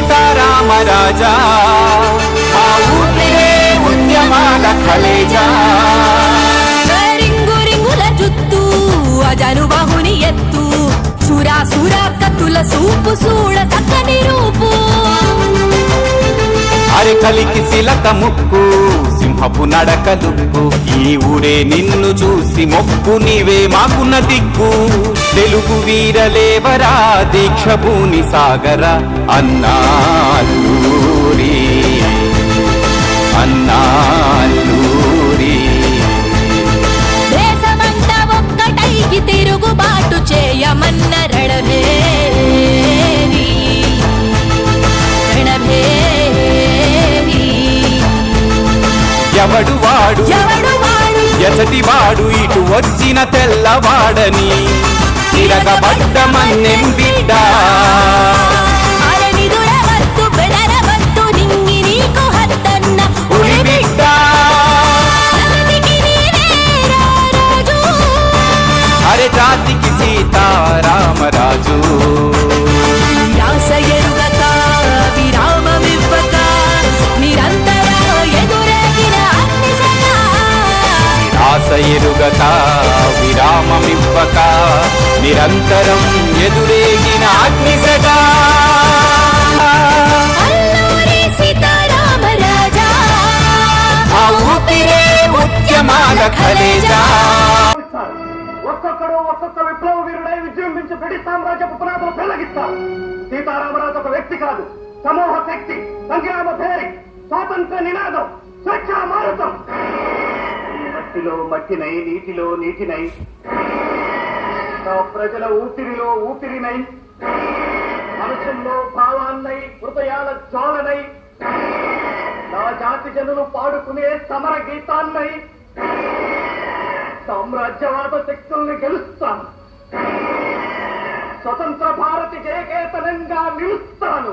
సీతారామరాజా ఆ ఊపిరే ఉద్యమాల కలేజా రింగు రింగుల జుత్తు అజనుబాహుని ఎత్తు సురా సురా కత్తుల సూపు సూడ చక్కని రూపు అరికలికి శిలక ముక్కు సింహపు నడకలుక్కు ఈ ఊరే నిన్ను చూసి మొక్కు నీవే మాకున్న దిక్కు తెలుగు వీరలేవరా దీక్ష భూని సాగర అన్నాల్లూరి అన్నాల్లూరి దేశమంతా ఒక్కటైకి తిరుగుబాటు చేయమన్న రణభేరి రణభేరి ఎవడు వాడు ఎసటి వాడు ఇటు వచ్చిన తెల్లవాడని తిరగబడ్డమన్నెం బిడ్డ అరనిదుడవద్దు బెదరవద్దు నింగి నీకు హద్దన్న ఉరి బిడ్డ జగతికి నీవే రారాజు అరే జాతికి సీతారామరాజు యాస ఎరుగక విరామమివ్వక నిరంతర ఎదురేగిన అగ్నిశక ఆశ ఎరుగక విరామమివ్వక నిరంతరం ఎదురేగిన అగ్నిసట అల్లూరి సీతారామరాజా ఆ ఊపిరే ఉద్యమాల కలేజా ఒక్కొక్కడు ఒక్కొక్క విప్లవ వీరుడై విజృంభించి బ్రిటిష్ సామ్రాజ్యపు పునాదులు పెళ్లగిస్తారు. సీతారామరాజు ఒక వ్యక్తి కాదు, సమూహ శక్తి, సంగ్రామ భేరి, స్వాతంత్ర నినాదం, స్వేచ్ఛా మారుతం. మట్టిలో మట్టినై, నీటిలో నీటినై, నా ప్రజల ఊపిరిలో ఊపిరినై, మనసుల్లో భావాన్నై, హృదయాల జ్వాలనై, నా జాతి జనులు పాడుకునే సమర గీతాన్నై సామ్రాజ్యవాద శక్తుల్ని గెలుస్తాను. స్వతంత్ర భారతి జయకేతనంగా నిలుస్తాను.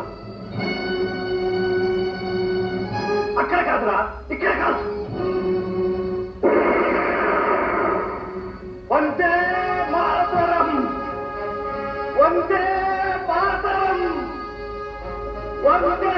అక్కడ కాదురా, ఇక్కడ కాదు. వందే మాతరం, వందే మాతరం, వందే